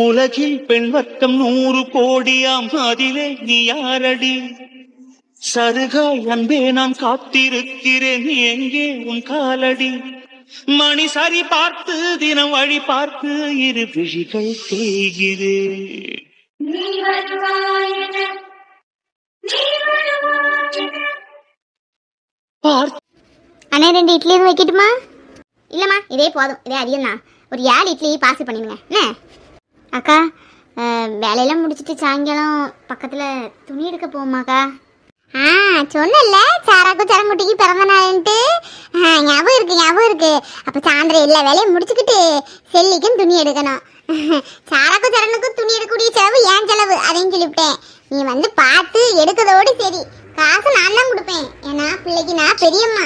உலகில் பெண் வர்க்கம் 100 கோடியாம், அதிலே நீ யாரடி? சருகாய் அன்பே நான் காத்திருக்கிறேன், எங்கே உன் காலடி? மணி சரி பார்த்து தினம் வழி பார்த்து இரு விழிகள் தேய்கிறேன். அண்ணே 2 இட்லி எதுவும் வைக்கட்டுமா? இல்லைம்மா, இதே போதும், இதே அதிகம் தான். ஒரு 7 இட்லி பார்சல் பண்ணிடுங்க. என்ன அக்கா, வேலையெல்லாம் முடிச்சுட்டு சாயங்காலம் பக்கத்தில் துணி எடுக்க போமாக்கா? சொன்னல சாராக்கும் சரங்குட்டிக்கு பிறந்த நாள்ன்ட்டு. ஞாபகம் இருக்கு. அப்போ சாயந்தரம் எல்லா வேலையும் முடிச்சுக்கிட்டு செல்லிக்கும் துணி எடுக்கணும். சாராக்கும் சரணுக்கும் துணி எடுக்கக்கூடிய செலவு ஏன் செலவு, அதையும் சொல்லிவிட்டேன். நீ வந்து பார்த்து எடுக்கிறதோடு சரி, காசு நான் தான் கொடுப்பேன். ஏன்னா பிள்ளைக்கு நான் பெரியம்மா.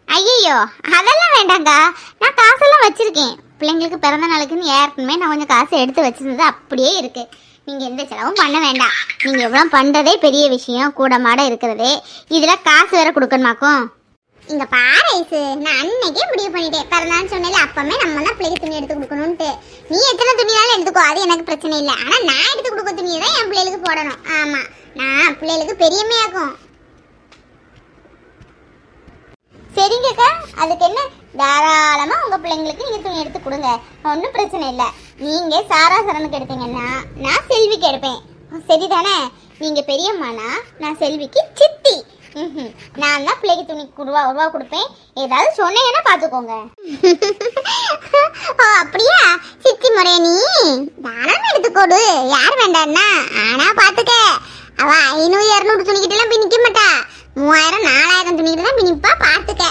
ஐயோ அதெல்லாம் வேண்டாங்க்கா, நான் காசெல்லாம் வச்சிருக்கேன். பிள்ளைங்களுக்கு பிறந்த நாளுக்குன்னு ஏற்கனவே நான் கொஞ்சம் காசு எடுத்து வச்சிருந்தது அப்படியே இருக்கு. நீங்கள் எந்த செலவும் பண்ண வேண்டாம். நீங்கள் எவ்வளோ பண்ணுறதே பெரிய விஷயம், கூட மாட இருக்கிறதே. இதில் காசு வேற கொடுக்கணுமாக்கும். இங்கே பாரு ஐசு, நான் அன்னைக்கே முடிவு பண்ணிட்டேன். பிறந்தான்னு சொன்னாலே அப்பமே நம்ம தான் பிள்ளைக்கு துணி எடுத்து கொடுக்கணும்ட்டு. நீ எத்தனை துணினாலும் எடுத்துக்கோ, அது எனக்கு பிரச்சனை இல்லை. ஆனால் நான் எடுத்து கொடுக்க துணியை தான் என் பிள்ளைகளுக்கு போடணும். ஆமாம், நான் பிள்ளைகளுக்கு பெரியம்மையாக்கும். சரிங்கக்கா, அதுக்கு என்ன, தாராளமாக உங்கள் பிள்ளைங்களுக்கு நீங்கள் துணி எடுத்து கொடுங்க, ஒன்றும் பிரச்சனை இல்லை. நீங்கள் சாரா சரணுக்கு எடுத்தீங்கன்னா நான் செல்விக்கு எடுப்பேன், சரிதானே? நீங்கள் பெரியம்மானா நான் செல்விக்கு சித்தி. நான் தான் பிள்ளைக்கு துணி ரூபா கொடுப்பேன். ஏதாவது சொன்னீங்கன்னா பார்த்துக்கோங்க. ஓ அப்படியா, சித்தி முறைய நீ தாராளமாக எடுத்துக்கோடு, யார் வேண்டாம்னா. ஆனால் பார்த்துக்க, அவள் 500 200 துணிக்கிட்டலாம் போய் நிற்க மாட்டா. 3000 4000 துணிக்கிட்டு தான் போய் நிற்பா, பார்த்துக்க.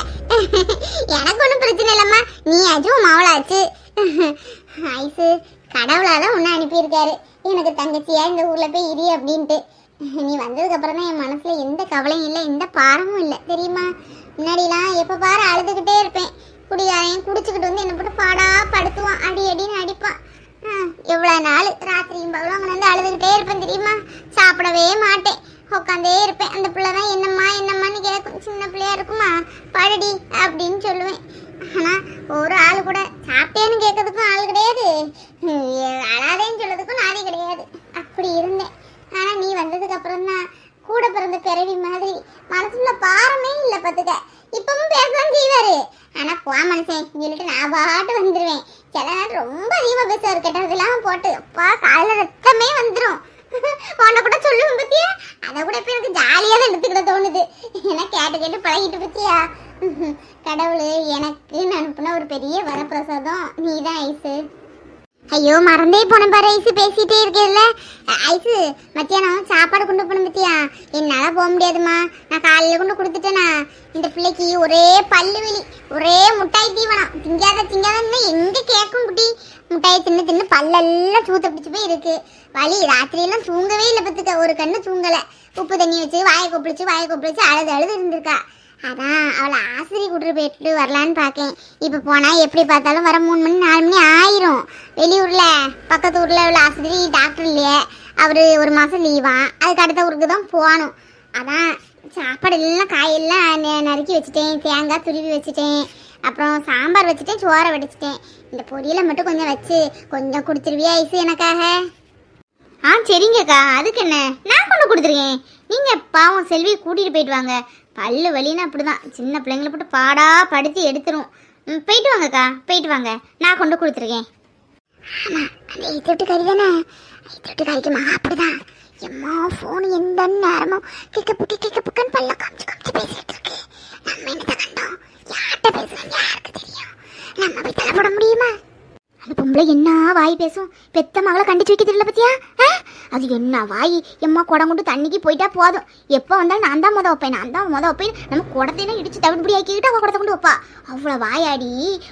எனக்கு ஒன்றும் பிரச்சனை இல்லைம்மா, நீ ஆச்சும் மாவளாச்சு. ஐசு, கடவுளால் ஒன்று அனுப்பியிருக்காரு எனக்கு தங்கச்சியா இந்த ஊரில் போய் இரு அப்படின்ட்டு. நீ வந்ததுக்கப்புறம் தான் என் மனசில் எந்த கவலையும் இல்லை, எந்த பாரமும் இல்லை, தெரியுமா? முன்னாடிலாம் எப்போ பாரு அழுதுகிட்டே இருப்பேன். குடிகாரையும் குடிச்சுக்கிட்டு வந்து என்னை போட்டு பாடா படுத்துவான், அடி அடின்னு அடிப்பான். எவ்வளோ நாள் ராத்திரியும் பகலும் அங்கே வந்து அழுதுகிட்டே இருப்பேன் தெரியுமா? சாப்பிடவே மாட்டேன், உட்காந்தே இருப்பேன். அந்த பிள்ளை தான் என்னம்மான்னு கேட்கும். சின்ன பிள்ளையா இருக்குமா, பழடி அப்படின்னு சொல்லுவேன். ஆனால் ஒரு ஆள் கூட சாப்பிட்டேன்னு கேட்கறதுக்கும் ஆள் கிடையாது, அழாதேன்னு சொல்லதுக்கும் நாதி கிடையாது. அப்படி இருந்தேன். ஆனால் நீ வந்ததுக்கு அப்புறம் தான் கூட பிறந்த பிறவி மாதிரி மனசுல பாரமே இல்லை பார்த்துக்க. இப்பவும் பேசலாம் செய்வாரு, ஆனால் போ மனுஷன் சொல்லிட்டு நான் பாட்டு வந்துடுவேன். சில நேரம் ரொம்ப அதிகமாக பேசுவார், கெட்டதெல்லாம் போட்டு அப்பா காலையில் ரத்தமே வந்துடும். உன்னை கூட சொல்லுவேன் பத்தியா, அதை கூட இப்போ எனக்கு ஜாலியாக தான் எடுத்துக்கிட தோணுது. ஏன்னா கேட்டு பழகிட்டு பத்தியா. கடவுள் எனக்கு அனுப்புன ஒரு பெரிய வரப்பிரசாதம் நீ தான் ஐசு. ஐயோ மறந்தே போன பாரு ஐசு, பேசிட்டே இருக்கேல்ல. ஐசு, மத்தியானம் சாப்பாடு கொண்டு போகணும் பத்தியா. என்னால் போக முடியாதுமா, நான் காலையில் கொண்டு கொடுத்துட்டேனா. இந்த பிள்ளைக்கு ஒரே பல்லு வெளி, ஒரே முட்டாய் தீவனம். திங்காதன்னு எங்கே கேட்கும் குட்டி. முட்டாயை தின்னு பல்லெல்லாம் சூத்த பிடிச்சி போய் இருக்கு. வலி, ராத்திரியெல்லாம் தூங்கவே இல்லை பத்துக்க, ஒரு கண்ணு தூங்கலை. உப்பு தண்ணி வச்சு வாயை கொப்பளிச்சு அழுது இருந்திருக்கா. அதான் அவளை ஆசிரியர் கூட்டு போயிட்டு வரலான்னு பார்க்கேன். இப்போ போனால் எப்படி பார்த்தாலும் வர 3 மணி 4 மணி ஆயிரும். வெளியூரில் பக்கத்து ஊரில் உள்ள ஆசிரியர் டாக்டர் இல்லையே, அவர் 1 மாதம் லீவான். அதுக்கு அடுத்த ஊருக்கு தான் போகணும். அதான் சாப்பாடு எல்லாம் காயெல்லாம் நறுக்கி வச்சுட்டேன், தேங்காய் துருவி வச்சுட்டேன், அப்புறம் சாம்பார் வச்சுட்டேன், சோறை வடிச்சிட்டேன். இந்த பொரியலை மட்டும் கொஞ்சம் வச்சு கொஞ்சம் கொடுத்துருவியா ஐசு எனக்காக? சரிங்கக்கா, அதுக்கு என்ன, நான் கொண்டு கொடுத்துருக்கேன். நீங்கள் பாவம் செல்வியை கூட்டிகிட்டு போயிட்டு வாங்க. பல்லு வலின்னா அப்படிதான், சின்ன பிள்ளைங்களை போட்டு பாடா படுத்தி எடுத்துரும். போயிட்டு வாங்கக்கா, போயிட்டு வாங்க, நான் கொண்டு கொடுத்துருக்கேன். ஆமாம், அந்த ஐத்தொட்டு கறி தானே, ஐத்தொட்டு கறிக்குமா அப்படிதான். எம்மா ஃபோன் எந்த நேரமும் கிக்கப்புக்குன்னு பல்ல காமிச்சு பேசிட்டு இருக்கு. நம்ம என்னத்தை கண்டோம், யார்கிட்ட பேசுகிறோம் யாருக்கு தெரியும்? நம்ம போய் தலை போட முடியுமா? அந்த பொம்பளை என்ன வாய் பேசும், பெத்த மகளை கண்டிச்சு வைக்க தெரியல பத்தியா. அது என்ன வாய், எம்மா குடம் கொண்டு தண்ணிக்கு போயிட்டா போதும். எப்போ வந்தாலும் நான் தான் வைப்பேன் நம்ம குடத்தையெல்லாம் இடிச்சு தவிடுபடி ஆக்கிக்கிட்டு அவள் குடத்தை கொண்டு வைப்பா. அவ்வளோ வாயாடி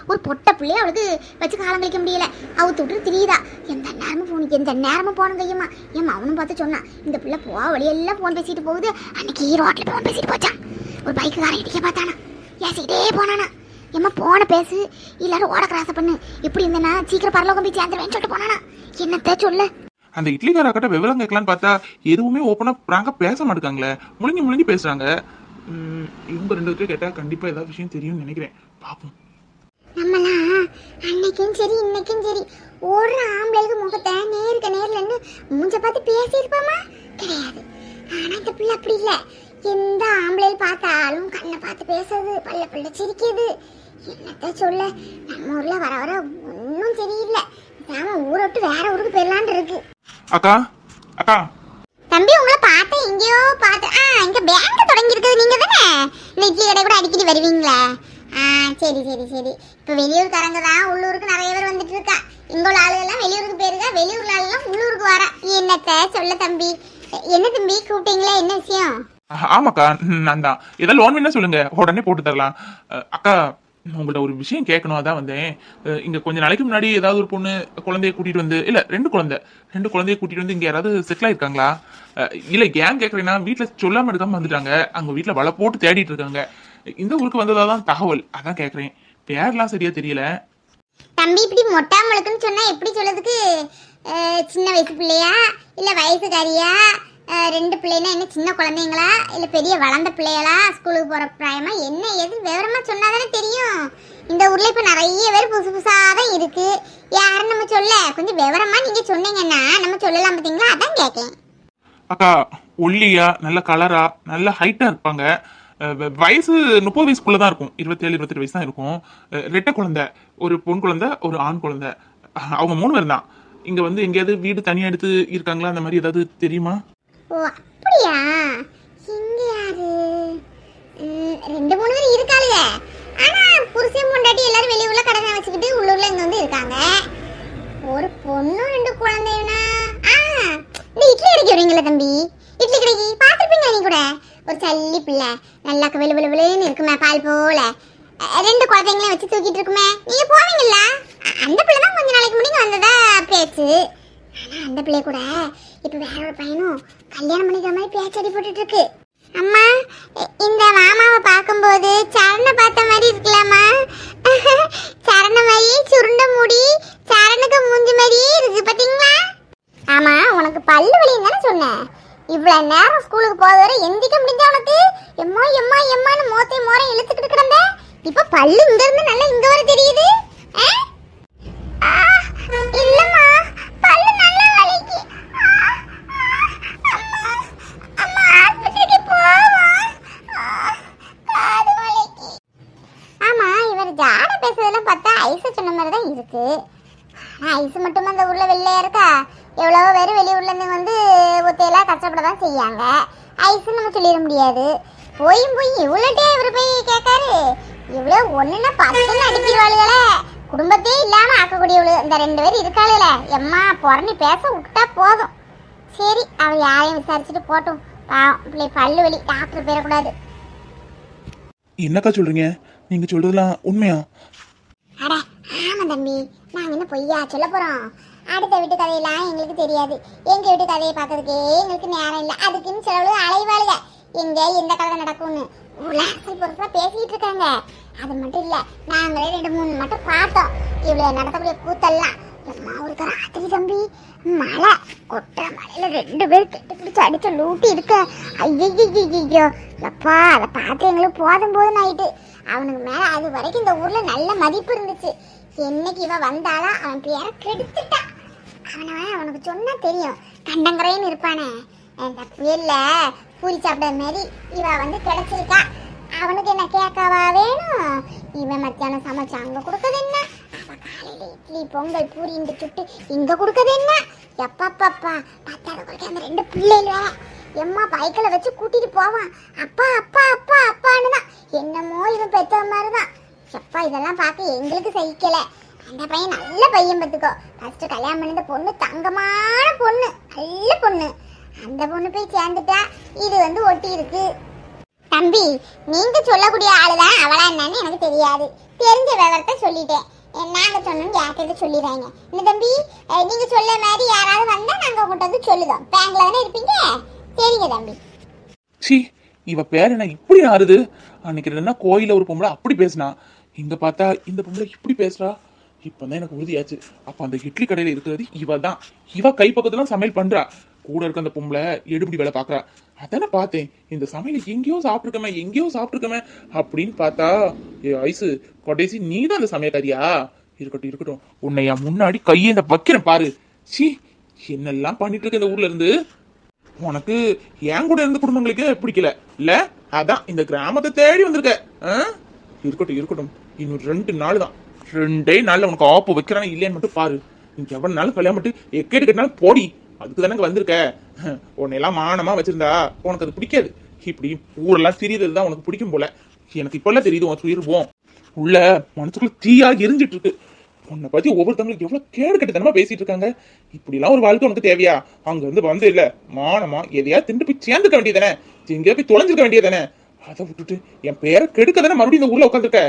ஒரு பொட்டை பிள்ளைய அவளுக்கு வச்சு காலம் கழிக்க முடியல. அவள் தொட்டு தெரியுதா, எந்த நேரமும் போன கையம்மா. ஏம்மா அவனும் பார்த்து சொன்னான், இந்த பிள்ளை வழியெல்லாம் ஃபோன் பேசிட்டு போகுது. அன்னைக்கு ரோட்டில் ஃபோன் பேசிட்டு போச்சான். ஒரு பைக்குக்காரன் இடிக்க பார்த்தானா, ஏசிக்கிட்டே போனானா. ஏம்மா போன பேசு, எல்லாரும் ஓட கிராச பண்ணு, இப்படி இருந்தேன்னா சீக்கிரம் பரலோகம் போய் சேர்ந்துருவேன்னு சொல்லிட்டு போனானா. என்னத்த சொல்ல, அந்த இட்லிக்கார கிட்ட விவரம் கேட்கலான்னு பார்த்தா எதுவுமே ஓப்பனா பிராங்கா பேச மாட்டாங்களே, முழுங்கி பேசுறாங்க. இவங்க 2 பேரும் கேட்டா கண்டிப்பா ஏதாவது விஷயம் தெரியும்னு நினைக்கிறேன். பாப்போம். நம்மலாம் அன்னைக்கும் சரி இன்னைக்கும் சரி ஒரு ஆம்பளைக்கு முகத்தை பார்த்து பேசியிருப்பாமா? கிடையாது. ஆனா இந்த பிள்ளை அப்படி இல்ல. எந்த ஆம்பளையில் பார்த்தாலும் கண்ணை பார்த்து பேசுறது, பல்ல பல்ல சிரிக்குது. என்னத்த சொல்ல, நம்ம ஊர்ல வர வர ஒன்னும் சரியில்லை. நாம ஊரை விட்டு வேற ஊருக்கு போயிடலான் இருக்கு. அக்கா அக்கா தம்பி, உங்களை பார்த்தேன், எங்கேயோ பார்த்தேன். இங்க பேங்க் தொடங்கி இருக்குது, நீங்க தானே? இந்த இட்லி கடை கூட அடிக்கடி வருவீங்களா? சரி சரி சரி. இப்ப வெளியூர்காரங்க தான் உள்ளூருக்கு நிறைய பேர் வந்துட்டு இருக்கா. இங்க உள்ள ஆளுகெல்லாம் வெளியூருக்கு போயிருக்கா, வெளியூர்ல ஆளுலாம் உள்ளூருக்கு வர. என்னத்த சொல்ல தம்பி? என்ன தம்பி கூப்பிட்டீங்களா? என்ன விஷயம்? ஆமாக்கா, நான் தான். ஏதாவது லோன் வேணா சொல்லுங்க, உடனே போட்டு தரலாம். அக்கா, உங்கள்ட்ட ஒரு விஷயம் கேட்கணும், அதான் வந்தேன். இங்க கொஞ்ச நாளைக்கு முன்னாடி ஏதாவது ஒரு பொண்ணு குழந்தைய கூட்டிட்டு வந்து, இல்ல ரெண்டு குழந்தைய கூட்டிட்டு வந்து இங்க யாராவது செட்டில் ஆயிருக்காங்களா? இல்ல ஏன் கேக்குறேன்னா, வீட்டுல சொல்லாம எடுக்காம வந்துட்டாங்க. அங்க வீட்டுல வலை போட்டு தேடிட்டு இருக்காங்க. இந்த ஊருக்கு வந்ததாதான் தகவல், அதான் கேக்குறேன். பேர்லாம் சரியா தெரியல. தம்பி, இப்படி மொட்டாமலுக்குன்னு சொன்னா எப்படி சொல்லதுக்கு? சின்ன வயசு பிள்ளையா இல்ல வயசுக்காரியா? ரெண்டு பிள்ளைனா என்ன சின்ன குழந்தைங்களா இல்ல பெரிய வளர்ந்த பிள்ளைகளா? ஸ்கூலுக்கு போற பிராயமா? என்ன எது விவரமா சொன்னாதானே தெரியும். இந்த ஊர்ல இப்ப நிறைய பேர் புதுசு புதுசாதான் இருக்கு. யாரும் நம்ம சொல்ல, கொஞ்சம் விவரமா நீங்க சொன்னீங்கன்னா நம்ம சொல்லலாம். பாத்தீங்களா, அதான் கேட்கேன். அக்கா, ஒல்லியா, நல்ல கலரா, நல்ல ஹைட்டா இருப்பாங்க. வயசு 30 வயசுக்குள்ளதான் இருக்கும். 27 28 வயசு தான் இருக்கும். ரெட்டை குழந்தை, ஒரு பொன் குழந்தை, ஒரு ஆண் குழந்தை. அவங்க 3 பேர் தான். இங்க வந்து எங்கேயாவது வீடு தனியா எடுத்து இருக்காங்களா? அந்த மாதிரி ஏதாவது தெரியுமா? ஓ, அப்படியா? இங்க யாரு? 2 3 பேர் இருக்காளுங்க. ஆனா புருஷன் பொண்டாட்டி எல்லாரும் வெளியூர்ல கடனை வச்சுக்கிட்டு உள்ளூர்ல இங்க வந்து இருக்காங்க. ஒரு பொண்ணு 2 குழந்தைனா இந்த இட்லி கடைக்கு வரீங்களா தம்பி? இட்லி கடைக்கு பாத்துருப்பீங்க நீ கூட. ஒரு சல்லி பிள்ளை, நல்லா வெளு வெளு வெளுன்னு இருக்குமே, பால் போல. 2 குழந்தைங்கள வச்சு தூக்கிட்டு இருக்குமே, நீங்க போவீங்களா? அந்த பிள்ளை தான் கொஞ்ச நாளைக்கு முன்னாடி வந்ததா பேச்சு. ஆனா அந்த பிள்ளை கூட இப்ப வேற ஒரு பையனும் கல்யாணம் பண்ணிக்கிற மாதிரி பேச்சடி போட்டுட்டு இருக்கு. அம்மா, இந்த மாமாவை பார்க்கும்போது சரண பார்த்த மாதிரி இருக்கலாமா? சரண மாதிரி சுருண்ட முடி, சரணுக்கு மூஞ்சி மாதிரியே இருக்கு பாத்தீங்களா? ஆமா, உனக்கு பல்லு வலின்னு தானே சொன்னேன். இவ்வளவு நேரம் ஸ்கூலுக்கு போக வர எந்திக்க முடிஞ்சா உனக்கு? எம்மா எம்மா எம்மான்னு மோத்தை மோரை இழுத்துக்கிட்டு கிடந்த. இப்ப பல்லு இங்க இருந்து நல்லா இங்க வர தெரியுது. இல்லம்மா, பல்லு நல்லா வலிக்கு. அம்மா, ஆஸ்பத்திரிக்கு போவோம். காது வலிக்கு. ஆமா, இவர் ஜாட பேசுறதெல்லாம் பார்த்தா ஐஸ் சொன்ன மாதிரி தான் இருக்கு. ஐஸ் மட்டும் அந்த ஊர்ல வெள்ளையா இருக்கா? எவ்வளவோ பேர் வெளியூர்ல இருந்து வந்து ஒத்தையெல்லாம் கஷ்டப்படதான் செய்யாங்க. ஐஸ் நம்ம சொல்லிட முடியாது. போய் இவ்வளோட்டே இவரு போய் கேட்காரு. இவ்வளவு 1ன்னா 10ன்னு அடிக்கிறவாளுகளே. குடும்பத்தையே இல்லாம ஆக்கக்கூடியவளு இந்த 2 பேர் இருக்காளுல. எம்மா பொறணி பேச விட்டா போதும். சரி, அவள் யாரையும் விசாரிச்சுட்டு போட்டும். பாவம் பிள்ளை பல்லு வலி, டாக்டர் போயிடக்கூடாது. என்னக்கா சொல்றீங்க? நீங்க சொல்றதெல்லாம் உண்மையா? அட ஆமா தம்பி, நாங்க என்ன பொய்யா சொல்ல போறோம்? அடுத்த வீட்டு கதையெல்லாம் எங்களுக்கு தெரியாது. எங்க வீட்டு கதையை பார்க்கறதுக்கே எங்களுக்கு நேரம் இல்லை. அதுக்குன்னு சிலவு அலைவாளுங்க எங்க எந்த கதை நடக்கும்னு உலாசல் பொறுப்பா பேசிட்டு இருக்காங்க. அது மட்டும் இல்ல, நாங்களே 2 3 மட்டும் பார்த்தோம். இவ்வளவு நடத்தக்கூடிய கூத்தெல்லாம். ஒரு ராத்திரி தம்பி, மழை கொட்ட மழையில 2 பேர் கெட்டு பிடிச்சு அடிச்ச லூட்டி இருக்க. ஐயோ அப்பா, அதை பார்த்து எங்களுக்கு போதும் போதும் ஆயிட்டு. அவனுக்கு மேல அது வரைக்கும் இந்த ஊர்ல நல்ல மதிப்பு இருந்துச்சு. என்னைக்கு இவ வந்தாலா அவன் பேரை கெடுத்துட்டான். அவனுக்கு சொன்னா தெரியும், கண்டங்கரைன்னு இருப்பானே. இந்த புயல்ல பூரி சாப்பிட மாதிரி இவ வந்து கிடைச்சிருக்கா. அவனுக்கு என்ன கேட்கவா வேணும்? இவன் மத்தியானம் சமைச்சு அங்க கொடுக்கறது என்ன, காலையில இட்லி பொங்கல் பூரின்னு சுட்டு இங்க கொடுக்கறது என்ன? எப்பப்பாப்பா, 10வது குறைக்க அந்த 2 பிள்ளைல எம்மா பைக்கில வச்சு கூட்டிட்டு போவான். அப்பா அப்பா அப்பா அப்பான்னு தான். என்னமோ இவன் பெற்ற மாதிரிதான். எப்பா, இதெல்லாம் பார்க்க எங்களுக்கு சகிக்கல. அந்த பையன் நல்ல பையன் பத்துக்கோ. ஃபர்ஸ்ட் கல்யாணம் பண்ணி பொண்ணு தங்கமான பொண்ணு, நல்ல பொண்ணு. அந்த பொண்ணு போய் சேர்ந்துட்டா. இது வந்து ஒட்டி இருக்கு. தம்பி, நீங்க சொல்லக்கூடிய ஆளுதான் அவளா என்னன்னு எனக்கு தெரியாது. தெரிஞ்ச விவரத்தை சொல்லிட்டேன். நாங்க சொன்னோம் யார்கிட்ட சொல்லிடுறாங்க. இந்த தம்பி, நீங்க சொல்ல மாதிரி யாராவது வந்தா நாங்க உங்கள்கிட்ட வந்து சொல்லுதோம். பேங்க்ல தானே இருப்பீங்க. சரிங்க தம்பி. சி, இவ பேர் என்ன இப்படி ஆறுது? அன்னைக்கு என்ன கோயில ஒரு பொம்பளை அப்படி பேசினா, இங்க பார்த்தா இந்த பொம்பளை இப்படி பேசுறா. இப்பதான் எனக்கு உறுதியாச்சு. அப்ப அந்த இட்லி கடையில இருக்கிறது இவ தான். இவ கை பக்கத்துல சமையல் பண்றா. கூட இருக்க அந்த பொம்பளை எடுபடி வேலை பாக்குறா. அதானே பார்த்தேன், இந்த சமையல் எங்கேயோ சாப்பிட்டுருக்கமே அப்படின்னு பார்த்தா, ஐசு கடைசி நீ தான் அந்த சமையல்காரியா? இருக்கட்டும், உன்னை என் முன்னாடி கையை இந்த வைக்கிறேன் பாரு. சி, என்னெல்லாம் பண்ணிட்டு இருக்க இந்த ஊர்ல இருந்து. உனக்கு என் கூட இருந்த குடும்பங்களுக்கு பிடிக்கல இல்ல, அதான் இந்த கிராமத்தை தேடி வந்திருக்க. இருக்கட்டும் இருக்கட்டும், இன்னும் 2 நாள் தான். 2 நாள்ல உனக்கு ஆப்பு வைக்கிறானே இல்லையான்னு மட்டும் பாரு. நீங்க எவ்வளவு நாள் கல்யாணம் மட்டும் எக்கேடு கட்டினாலும் போடி, அதுக்கு தானே வந்திருக்க. உன்னையெல்லாம் மானமா வச்சிருந்தா உனக்கு அது பிடிக்காது. இப்படி ஊரெல்லாம் சிறியது தான் உனக்கு பிடிக்கும் போல. எனக்கு இப்பெல்லாம் தெரியுது உன் சுயிருவோம் உள்ள மனசுக்குள்ள தீயா எரிஞ்சிட்டு இருக்கு. உன்னை பத்தி ஒவ்வொருத்தவங்களுக்கு எவ்வளவு கேடு கட்டத்தனமா பேசிட்டு இருக்காங்க. இப்படி எல்லாம் ஒரு வாழ்க்கை உனக்கு தேவையா? அங்க இருந்து வந்து இல்ல மானமா எதையா திண்டு போய் சேர்ந்துக்க வேண்டியதானே, எங்கேயா போய் தொலைஞ்சிருக்க வேண்டியதானே. அதை விட்டுட்டு என் பேரை கெடுக்க தானே மறுபடியும் இந்த ஊர்ல உட்காந்துருக்க.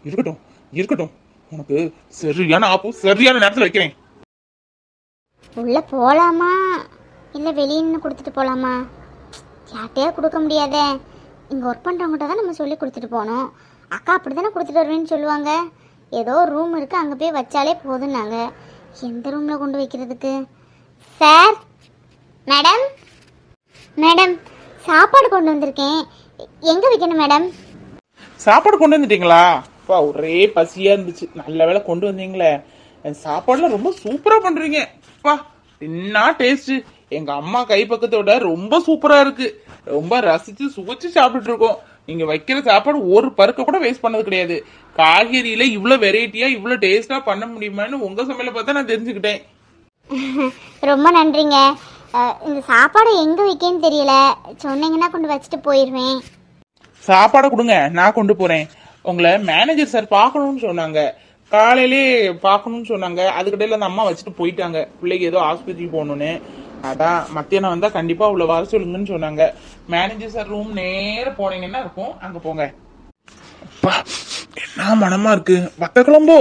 இருக்கட்டும் இருக்கட்டும், உனக்கு சரியான ஆப்பு சரியான நேரத்துல வைக்கிறேன். உள்ள போலாமா இல்ல வெளியே நின்று கொடுத்துட்டு போலாமா? யார்ட்டையா கொடுக்க முடியாதே. இங்க ஒர்க் பண்றவங்ககிட்ட தான் நம்ம சொல்லி கொடுத்துட்டு போனோம். அக்கா அப்படித்தானே கொடுத்துட்டு வருவேன்னு சொல்லுவாங்க. ஏதோ ரூம் இருக்கு, அங்க போய் வச்சாலே போதும்னாங்க. எந்த ரூம்ல கொண்டு வைக்கிறதுக்கு? சார், மேடம் மேடம் சாப்பாடு கொண்டு வந்திருக்கேன், எங்க வைக்கணும் மேடம்? சாப்பாடு கொண்டு வந்துட்டீங்களா? ஒரே பசியா இருந்துச்சு, நல்ல வேளை கொண்டு வந்தீங்களே. சாப்பாடுலாம் ரொம்ப சூப்பரா பண்றீங்க. என்ன டேஸ்ட்! எங்க அம்மா கை பக்கத்தோட ரொம்ப சூப்பரா இருக்கு. ரொம்ப ரசிச்சு சுவைச்சு சாப்பிட்டு இருக்கோம். நீங்க வைக்கிற சாப்பாடு ஒரு பருக்க கூட வேஸ்ட் பண்ணது கிடையாது. காய்கறியில இவ்வளவு வெரைட்டியா இவ்வளவு டேஸ்டா பண்ண முடியுமான்னு உங்க சமையல பார்த்தா நான் தெரிஞ்சுக்கிட்டேன். ரொம்ப நன்றிங்க. இந்த சாப்பாடு எங்க வைக்கன்னு தெரியல, சொன்னீங்கன்னா கொண்டு வச்சுட்டு போயிருவேன். சாப்பாடை கொடுங்க, நான் கொண்டு போறேன். உங்களை மேனேஜர் சார் பார்க்கணும்னு சொன்னாங்க, காலையிலே பார்க்கணும்னு சொன்னாங்க. அதுக்கிடையில அந்த அம்மா வச்சுட்டு போயிட்டாங்க, பிள்ளைக்கு ஏதோ ஆஸ்பத்திரிக்கு போகணும்னு. அதான் மத்தியானம் வந்தா கண்டிப்பா உள்ள வர சொல்லுங்கன்னு சொன்னாங்க. மேனேஜர் சார் ரூம் நேர போனீங்கன்னா இருக்கும், அங்க போங்க. என்ன மனமா இருக்கு, வத்த குழம்போ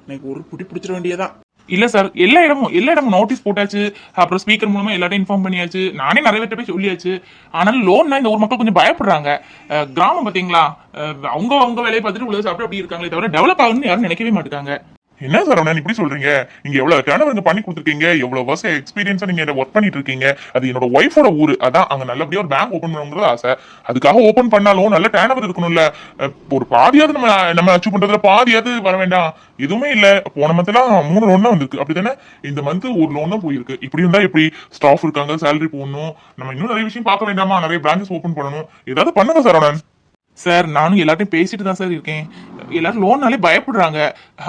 எனக்கு ஒரு புடி பிடிச்சிட வேண்டியதான். இல்ல சார், எல்லா இடமும் நோட்டீஸ் போட்டாச்சு. அப்புறம் ஸ்பீக்கர் மூலமா எல்லாத்தையும் இன்ஃபார்ம் பண்ணியாச்சு. நானே நிறைய பேர்ட்ட போய் சொல்லியாச்சு. ஆனாலும் லோன்னா இந்த ஊர் மக்கள் கொஞ்சம் பயப்படுறாங்க. கிராமம் பாத்தீங்களா, அவங்க வேலையை பார்த்துட்டு உள்ள சாப்பிட்டு அப்படி இருக்காங்களே தவிர டெவலப் ஆகுன்னு யாரும் நினைக்கவே மாட்டாங்க. என்ன சார் இப்படி சொல்றீங்க? நீங்க எவ்வளவு டேர்ன் பண்ணி கொடுத்துருக்கீங்க, எவ்வளவு வருஷம் எக்ஸ்பீரியன்ஸா நீங்க ஒர்க் பண்ணிட்டு இருக்கீங்க. அது என்னோட ஒய்ஃபோட ஊரு, அதான் அங்க நல்லபடியா ஒரு பேங்க் ஓபன் பண்ணணுங்கிறது ஆசை. அதுக்காக ஓபன் பண்ணாலும் நல்ல டேர்ன் ஓவர் இருக்கணும்ல. ஒரு பாதியாவது நம்ம அச்சீவ் பண்றதுல பாதியாவது வர வேண்டாம். எதுவுமே இல்ல. போன மந்த்லாம் 3 லோன் தான் வந்திருக்கு, அப்படித்தானே? இந்த மந்த் ஒரு லோன் தான் போயிருக்கு. இப்படி இருந்தா எப்படி? ஸ்டாஃப் இருக்காங்க, சேலரி போடணும், நம்ம இன்னும் நிறைய விஷயம் பார்க்க வேண்டாமா? நிறைய பிரான்ச்சஸ் ஓபன் பண்ணணும். ஏதாவது பண்ணுங்க சார். சார், நானும் எல்லாத்தையும் பேசிட்டு தான் சார் இருக்கேன். எல்லாரும் லோன்னாலே பயப்படுறாங்க.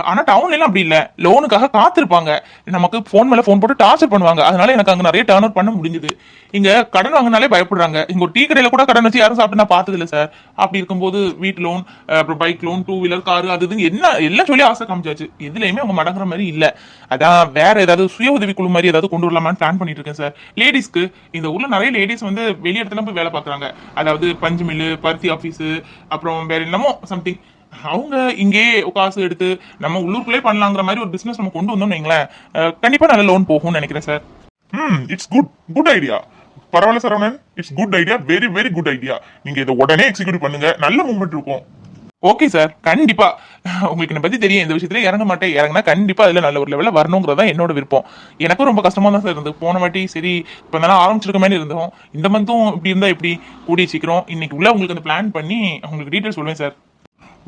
ஆனா டவுன்ல எல்லாம் அப்படி இல்ல, லோனுக்காக காத்திருப்பாங்க. நமக்கு போன் மேல போன் போட்டு டார்ச்சர் பண்ணுவாங்க. அதனால எனக்கு அங்க நிறைய டர்ன் அவுட் பண்ண முடிஞ்சது. இங்க கடன் வாங்கினாலே பயப்படுறாங்க. இங்க ஒரு டீ கடையில கூட கடன் வச்சு யாரும் சாப்பிட்டு நான் பார்த்தது இல்ல சார். அப்படி இருக்கும்போது வீட்டு லோன், அப்புறம் பைக் லோன், 2 வீலர், காரு, அது என்ன எல்லாம் சொல்லி ஆசை காமிச்சாச்சு. எதுலயுமே அவங்க மடங்குற மாதிரி இல்ல. அதான் வேற ஏதாவது சுய உதவி குழு மாதிரி ஏதாவது கொண்டு வரலாமான்னு பிளான் பண்ணிட்டு இருக்கேன் சார். லேடிஸ்க்கு இந்த ஊர்ல நிறைய லேடிஸ் வந்து வெளி இடத்துல போய் வேலை பாக்குறாங்க. அதாவது பஞ்சு மில்லு, பருத்தி ஆபீஸ், அப்புறம் வேற என்னமோ சம்திங். அவங்க இங்கே காசு எடுத்து நம்ம உள்ளூருக்குள்ளே பண்ணலாங்கிற மாதிரி ஒரு பிசினஸ் நம்ம கொண்டு வந்தோம்னு வைங்களேன், கண்டிப்பா நல்ல லோன் போகும்னு நினைக்கிறேன் சார். It's good idea. பரவாயில்ல Saravanan, it's good idea, very very good idea. நீங்க இதை உடனே எக்ஸிக்யூட் பண்ணுங்க, நல்ல மூவ்மெண்ட் இருக்கும். ஓகே சார், கண்டிப்பா. உங்களுக்கு என்ன பத்தி தெரியும், இந்த விஷயத்துல இறங்க மாட்டேன். இறங்கினா கண்டிப்பா அதுல நல்ல ஒரு லெவல்ல வரணுங்கிறதா என்னோட விருப்பம். எனக்கும் ரொம்ப கஷ்டமா தான் சார் இருந்து. போன வாட்டி சரி இப்ப நல்லா ஆரம்பிச்சிருக்க மாதிரி இருந்தோம். இந்த மந்த்தும் இப்படி இருந்தா எப்படி? கூடிய சீக்கிரம் இன்னைக்கு உள்ள உங்களுக்கு அந்த பிளான் பண்ணி உங்களுக்கு டீடைல்ஸ் சொல்லுவேன் சார்.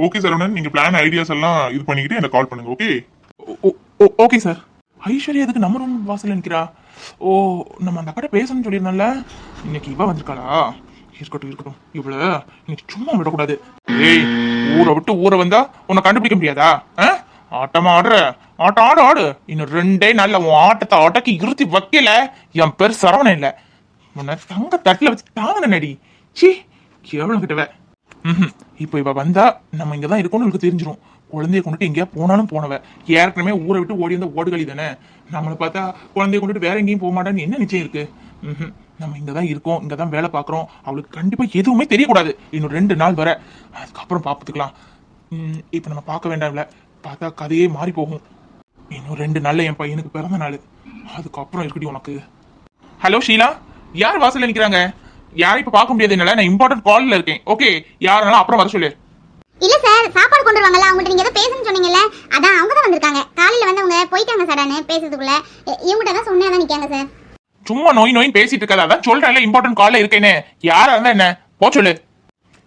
ஓகே சரவணன், நீங்க பிளான் ஐடியாஸ் எல்லாம் இது பண்ணிக்கிட்டு எனக்கு கால் பண்ணுங்க. Okay okay sir. ஐஸ்வர்யா எதுக்கு நம்ம ரூம் வாசல் நிற்கிறா? ஓ, நம்ம அந்த கடை பேசணும்னு சொல்லியிருந்தோம்ல, இன்னைக்கு இவ வந்திருக்காளா? இருக்கட்டும், இவ்வளவு இன்னைக்கு சும்மா விடக்கூடாது. ஏய், ஊரை விட்டு ஊரை வந்தா உன்னை கண்டுபிடிக்க முடியாதா? ஆட்டமா ஆடு. இன்னும் 2 நாள்ல உன் ஆட்டத்தை ஆட்டக்கு இருத்தி வைக்கல, என் பேர் சரவணன் இல்ல. உன்னை தங்க தட்டுல வச்சு தாங்க நடி. சி, எவ்வளவு கிட்டவ. இப்ப இவ வந்தா நம்ம இங்கதான் இருக்கோம்னு உங்களுக்கு தெரிஞ்சிடும். குழந்தைய கொண்டுட்டு எங்கேயா போனாலும் போனவ. ஏற்கனவே ஊரை விட்டு ஓடி வந்த ஓடுகளி தானே. நம்மளை பார்த்தா குழந்தைய கொண்டுட்டு வேற எங்கேயும் போக மாட்டான்னு என்ன நிச்சயம் இருக்கு? நம்ம இங்கதான் இருக்கோம், இங்கதான் வேலை பாக்குறோம். அவளுக்கு கண்டிப்பா எதுவுமே தெரியக்கூடாது. இன்னும் 2 நாள் வர, அதுக்கப்புறம் பாத்துக்கலாம். இப்ப நம்ம பார்க்க வேண்டாம்ல, பார்த்தா கதையே மாறி போகும். இன்னும் 2 நாள்ல என் பையனுக்கு பிறந்த நாள், அதுக்கப்புறம் இருக்கடி உனக்கு. ஹலோ ஷீலா, யார் வாசல்ல நிக்கிறாங்க? யாரும் இப்ப பார்க்க முடியாது, என்னால நான் இம்பார்ட்டன்ட் கால்ல இருக்கேன். ஓகே, யாருனாலும் அப்புறம் வர சொல்லு. இல்ல சார், சாப்பாடு கொண்டு வருவாங்கல்ல, அவங்ககிட்ட நீங்க ஏதோ பேசணும்னு சொன்னீங்கல்ல, அதான் அவங்க தான் வந்திருக்காங்க. காலையில வந்தவங்க போயிட்டாங்க சடானு பேசுறதுக்குள்ள. இவங்ககிட்ட தான் சொன்னேன், அதான் நிக்காங்க சார். சும்மா நோய் பேசிட்டு இருக்காது. அதான் சொல்றேன்ல இம்பார்ட்டன்ட் கால்ல இருக்கேன்னு. யாரா இருந்தா என்ன, போ சொல்லு.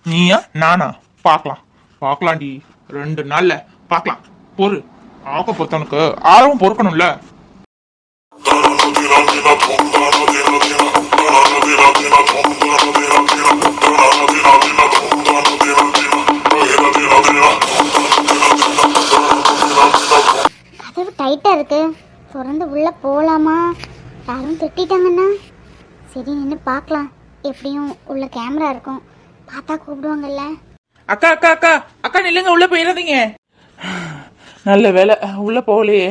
நீயா நானா பார்க்கலாம்டி. 2 நாள்ல பார்க்கலாம். பொறு. ஆக்க பொறுத்தவனுக்கு ஆரவும் பொறுக்கணும்ல. கதவு டைட்டா இருக்கு, திறந்து உள்ள போலாமா? யாரும் திட்டாங்கன்னா சரி நின்று பார்க்கலாம். எப்படியும் உள்ள கேமரா இருக்கும், பார்த்தா கூப்பிடுவாங்கல்ல. அக்கா அக்கா அக்கா அக்கா நில்லுங்க, உள்ள போயிடாதீங்க. நல்ல வேலை உள்ள போகலையே.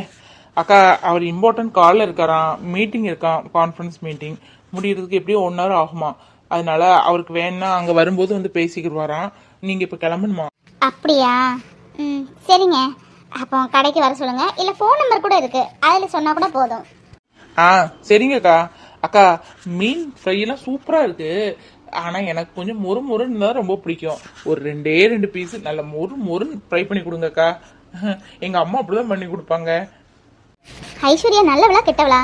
அக்கா அவர் இம்பார்ட்டன்ட் காலில் இருக்காராம், மீட்டிங் இருக்கான், கான்ஃபரன்ஸ் மீட்டிங் முடியறதுக்கு எப்படியும் 1 hour ஆகுமா. அதனால அவருக்கு வேணா அங்கே வரும்போது வந்து பேசிக்கிடுவாராம். நீங்கள் இப்போ கிளம்பணுமா? அப்படியா? சரிங்க. அப்போ கடைக்கு வர சொல்லுங்க, இல்லை ஃபோன் நம்பர் கூட இருக்கு, அதில் சொன்னா கூட போதும். சரிங்கக்கா. அக்கா மீன் ஃப்ரையெல்லாம் சூப்பராக இருக்கு. ஆனால் எனக்கு கொஞ்சம் மொறுன்னு தான் ரொம்ப பிடிக்கும். ஒரு 2 பீஸ் நல்ல மொறுன்னு ஃப்ரை பண்ணி கொடுங்கக்கா. எங்கள் அம்மா அப்படிதான் பண்ணி கொடுப்பாங்க. ஐஸ்வர்யா நல்லவளா கெட்டவளா?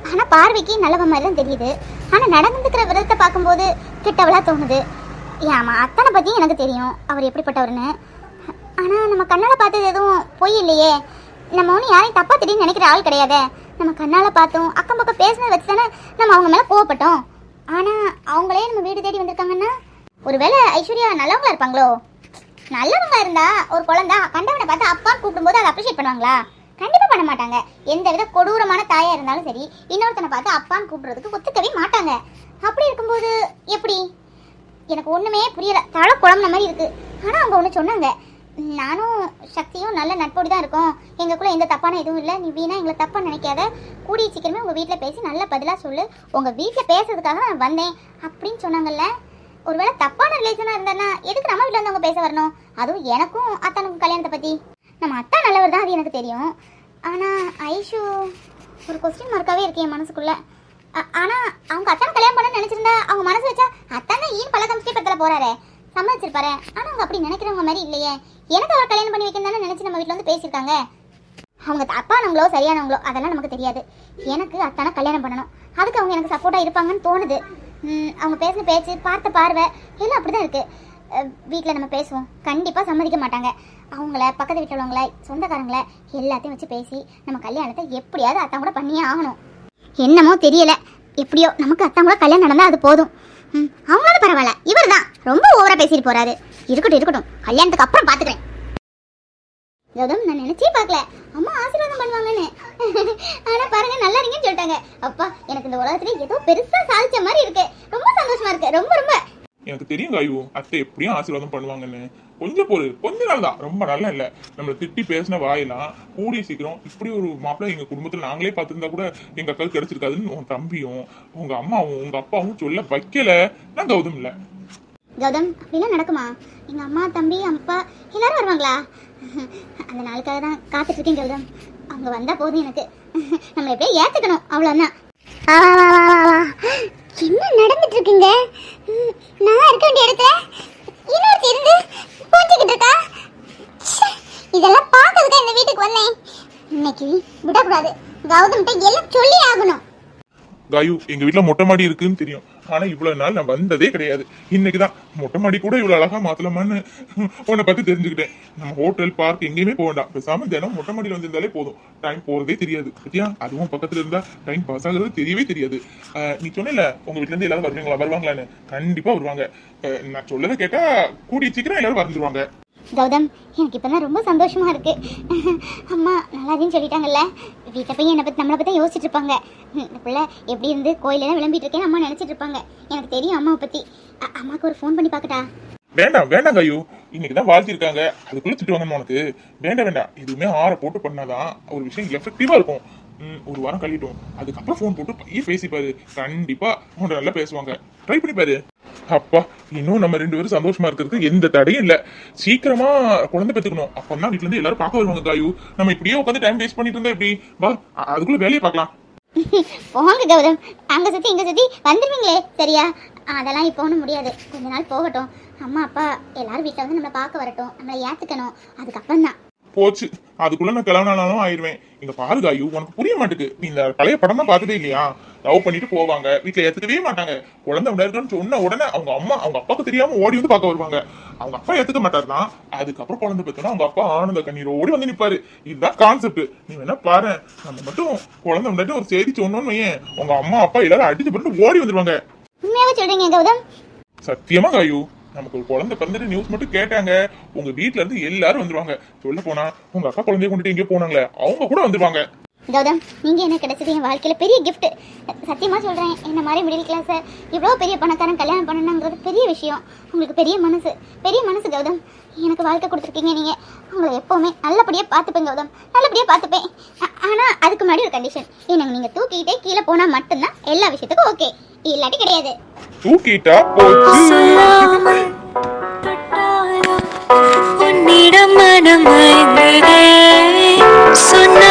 ஆனால் பார்வைக்கு நல்லவ மாதிரி தான் தெரியுது. ஆனால் நடந்துக்கிற விதத்தை பார்க்கும்போது கெட்டவளா தோணுது. ஏமா அத்தனை பற்றியும் எனக்கு தெரியும் அவர் எப்படிப்பட்டவர்னு. ஆனால் நம்ம கண்ணால் பார்த்தது எதுவும் பொய் இல்லையே. நம்ம ஒன்றும் யாரையும் தப்பாக திடீர்னு நினைக்கிற ஆள் கிடையாது. நம்ம கண்ணால் பார்த்தோம், அக்கம் பக்கம் பேசினதை வச்சு தானே நம்ம அவங்க மேலே கோவப்பட்டோம். ஆனால் அவங்களே நம்ம வீடு தேடி வந்திருக்காங்கன்னா ஒருவேளை ஐஸ்வர்யா நல்லவங்களா இருப்பாங்களோ? நல்லவங்க இருந்தா ஒரு குழந்தை கண்டவனை பார்த்து அப்பான்னு கூப்பிடும்போது அதை அப்ரிஷியேட் பண்ணுவாங்களா? கண்டிப்பாக பண்ண மாட்டாங்க. எந்த வித கொடூரமான தாயா இருந்தாலும் சரி, இன்னொருத்தனை பார்த்து அப்பான்னு கூப்பிடுறதுக்கு ஒத்துக்கவே மாட்டாங்க. அப்படி இருக்கும்போது எப்படி? எனக்கு ஒன்றுமே புரியல, தலை குழம்புன மாதிரி இருக்கு. ஆனால் அவங்க ஒன்று சொன்னாங்க, நானும் சக்தியும் நல்ல நட்போடு தான் இருக்கோம், எங்களுக்குள்ள எந்த தப்பான எதுவும் இல்லை, நீ வீணா எங்களை தப்பா நினைக்காத, கூடிய சீக்கிரமே உங்கள் வீட்டில் பேசி நல்ல பதிலாக சொல்லு, உங்கள் வீட்டில் பேசுறதுக்காக நான் வந்தேன் அப்படின்னு சொன்னாங்கல்ல. ஒருவேளை தப்பான ரிலேஷனாக இருந்தானா எதுக்கு நம்ம வீட்டில் வந்து அவங்க பேச வரணும்? அதுவும் எனக்கும் அத்தானுக்கும் கல்யாணத்தை பற்றி. நம்ம அத்தா நல்லவர் தான், அது எனக்கு தெரியும். ஆனால் ஐஷு ஒரு கொஸ்டின் மார்க்காகவே இருக்கு என் மனசுக்குள்ள. ஆனால் அவங்க அத்தானை கல்யாணம் பண்ண நினச்சிருந்தா அவங்க மனசு வச்சா அத்தானே ஈன் பல கம்ஸ்டேபத்தில் போறாரு, சம்மதிச்சிருப்பாரு. ஆனால் அவங்க அப்படி நினைக்கிறவங்க மாதிரி இல்லையே. எனக்கு அவர் கல்யாணம் பண்ணி வைக்கணும் தானே நினச்சி நம்ம வீட்டில் வந்து பேசியிருக்காங்க. அவங்க தப்பானவங்களோ சரியானவங்களோ அதெல்லாம் நமக்கு தெரியாது. எனக்கு அத்தானை கல்யாணம் பண்ணணும், அதுக்கு அவங்க எனக்கு சப்போர்ட்டாக இருப்பாங்கன்னு தோணுது. அவங்க பேசின பேச்சு, பார்த்த பார்வை எல்லாம் அப்படி தான் இருக்குது. வீட்டில் நம்ம பேசுவோம், கண்டிப்பாக சம்மதிக்க மாட்டாங்க. அவங்கள பக்கத்து வீட்டில் உள்ளவங்கள சொந்தக்காரங்களை எல்லாத்தையும் வச்சு பேசி நம்ம கல்யாணத்தை எப்படியாவது அத்தான் கூட பண்ணியே ஆகணும். என்னமோ தெரியல, எப்படியோ நமக்கு அத்தான் கூட கல்யாணம் நடந்தால் அது போதும். அவங்களாவது பரவாயில்ல, இவர் தான் ரொம்ப ஓவராக பேசிட்டு போறாரு. இருக்கட்டும், கல்யாணத்துக்கு அப்புறம் பார்த்துக்கிறேன். கௌதம், நான் நினைச்சே பார்க்கல அம்மா ஆசீர்வாதம் பண்ணுவாங்கன்னு. ஆனால் பாருங்க, நல்லா இருங்கன்னு சொல்லிட்டாங்க. அப்பா, எனக்கு இந்த உலகத்துல ஏதோ பெருசா சாதிச்ச மாதிரி இருக்கு. ரொம்ப சந்தோஷமா இருக்கு, ரொம்ப ரொம்ப. எனக்கு தெரியும் காயு, அத்தை எப்படியும் ஆசீர்வாதம் பண்ணுவாங்கன்னு. கொஞ்ச நாள் தான், ரொம்ப நல்லா இல்ல. நம்மளை திட்டி பேசின வாயெல்லாம் கூடிய சீக்கிரம் இப்படி ஒரு மாப்பிள்ளை எங்க குடும்பத்துல நாங்களே பார்த்திருந்தா கூட எங்க அக்காவுக்கு கிடைச்சிருக்காதுன்னு உன் தம்பியும் உங்க அம்மாவும் உங்க அப்பாவும் சொல்ல வைக்கல. நான் கௌதம் இல்ல. கௌதம், அப்படிலாம் நடக்குமா? எங்க அம்மா, தம்பி, அப்பா எல்லாரும் வருவாங்களா? அந்த நாளுக்காக தான் காத்துட்டு இருக்கேன் கௌதம். அவங்க வந்தா போதும் எனக்கு. நம்ம எப்படியே ஏத்துக்கணும், அவ்வளவுதான். என்ன நடந்துட்டு இருக்குங்க? நான் இருக்க வேண்டிய இடத்துல இன்னொருத்தி இருந்து பூஞ்சிக்கிட்டு இருக்கா. இதெல்லாம் பார்க்கறதுக்கு இந்த வீட்டுக்கு வந்தேன். இன்னைக்கு விடக்கூடாது, கௌதம்கிட்ட எல்லாம் சொல்லி ஆகணும். காயு, எங்க வீட்டுல மொட்டை மாடி இருக்குன்னு தெரியும், ஆனா இவ்வளவு நாள் நான் வந்ததே கிடையாது. இன்னைக்குதான் மொட்டை மாடி கூட இவ்வளவு அழகா மாத்தலாமான்னு உன்னை பத்தி தெரிஞ்சுக்கிட்டேன். நம்ம ஹோட்டல், பார்க் எங்கேயுமே போக வேண்டாம், பேசாம தினம் மொட்டை மாடியில் வந்திருந்தாலே போதும். டைம் போறதே தெரியாது பத்தியா? அதுவும் பக்கத்துல இருந்தா டைம் பாஸ் ஆகுறது தெரியவே தெரியாது. நீ சொன்ன உங்க வீட்டுல இருந்து எல்லாரும் வருவாங்களான்னு? கண்டிப்பா வருவாங்க. நான் சொல்லதை கேட்டா கூடிய சீக்கிரம் எல்லாரும் வந்துருவாங்க. கௌதம், எனக்கு இப்பதான் ரொம்ப சந்தோஷமா இருக்கு. அம்மா நல்லாதுன்னு சொல்லிட்டாங்கல்ல. வீட்டை போய் என்னை பத்தி நம்மளை பத்தி யோசிச்சுட்டு இருப்பாங்க. இந்த பிள்ளை எப்படி இருந்து கோயிலெல்லாம் விளம்பிட்டு இருக்கேன்னு அம்மா நினைச்சிட்டு இருப்பாங்க. எனக்கு தெரியும் அம்மாவை பத்தி. அம்மாவுக்கு ஒரு ஃபோன் பண்ணி பார்க்கட்டா? வேண்டாம் காயு, இன்னைக்குதான் வாழ்த்திருக்காங்க, அதுக்குள்ள திட்டுவாங்கன்னு உனக்கு. வேண்டாம், எதுவுமே ஆற போட்டு பண்ணாதான் ஒரு விஷயம் எஃபெக்டிவா இருக்கும். ஒரு வாரம் கழிட்டோம், அதுக்கப்புறம் ஃபோன் போட்டு பையன் பேசிப்பாரு, கண்டிப்பா உன்கிட்ட நல்லா பேசுவாங்க. ட்ரை பண்ணி பாரு. அப்பா, இன்னும் நம்ம 2 பேரும் சந்தோஷமா இருக்கிறதுக்கு எந்த தடையும் இல்ல. சீக்கிரமா குழந்தை பெற்றுக்கணும், அப்பதான் வீட்டுல இருந்து எல்லாரும் பார்க்க வருவாங்க. காயு, நம்ம இப்படியே உட்காந்து டைம் வேஸ்ட் பண்ணிட்டு இருந்தா எப்படி? வா, அதுக்குள்ள வேலையை பார்க்கலாம். போங்க கௌதம், அங்க சுத்தி இங்க சுத்தி வந்துருவீங்களே, சரியா? அதெல்லாம் இப்போ ஒன்றும் முடியாது, கொஞ்ச நாள் போகட்டும். அம்மா அப்பா எல்லாரும் வீட்டில் வந்து நம்மளை பார்க்க வரட்டும், நம்மளை ஏத்துக்கணும், அதுக்கப்புறம் தான். போச்சு, அதுக்குள்ள நான் கிளம்பினாலும் ஆயிடுவேன். இங்க பாரு காயு, உனக்கு புரிய மாட்டேங்குது. நீ இந்த பழைய படம் தான் பார்த்துட்டே இல்லையா? லவ் பண்ணிட்டு போவாங்க, வீட்டுல ஏத்துக்கவே மாட்டாங்க. குழந்தை உண்டாயிருக்குன்னு சொன்ன உடனே அவங்க அம்மா அவங்க அப்பாவுக்கு தெரியாம ஓடி வந்து பார்க்க வருவாங்க. அவங்க அப்பா ஏத்துக்க மாட்டாருதான். அதுக்கப்புறம் குழந்தை பெற்றோன்னா அவங்க அப்பா ஆனந்த கண்ணீர் ஓடி வந்து நிப்பாரு. இதுதான் கான்செப்ட். நீ வேணா பாரு, நம்ம மட்டும் குழந்தை உண்டாட்டி ஒரு செய்தி சொன்னோன்னு வையேன், உங்க அம்மா அப்பா எல்லாரும் அடிச்சு போட்டு ஓடி வந்துருவாங்க. உண்மையாவே சொல்றீங்க கௌதம்? சத்தியமா காயு, நமக்கு ஒரு குழந்தை பிறந்துட்டு நியூஸ் மட்டும் கேட்டாங்க, உங்க வீட்ல இருந்து எல்லாரும் வந்துருவாங்க. சொல்ல போனா உங்க அக்கா குழந்தைய கொண்டுட்டு எங்கேயோ போனாங்களே, அவங்க கூட வந்துருவாங்க. கௌதம், நீங்க என்ன கிடைச்சது என் வாழ்க்கையில பெரிய கிஃப்ட். சத்தியமா சொல்றேன், என்ன மாதிரி மிடில் கிளாஸ் இவ்வளவு பெரிய பணக்காரன் கல்யாணம் பண்ணணுங்கிறது பெரிய விஷயம். உங்களுக்கு பெரிய மனசு கௌதம். எனக்கு வாழ்க்கை கொடுத்துருக்கீங்க நீங்க. உங்களை எப்பவுமே நல்லபடியா பார்த்துப்பேன் கௌதம், நல்லபடியா பார்த்துப்பேன். ஆனா அதுக்கு முன்னாடி ஒரு கண்டிஷன். எனக்கு நீங்க தூக்கிட்டே கீழே போனா மட்டும்தான் எல்லா விஷயத்துக்கும் ஓகே, இல்லாட்டி கிடையாது. தூக்கிட்டா போச்சு. உன்னிடம் மனம் சொன்ன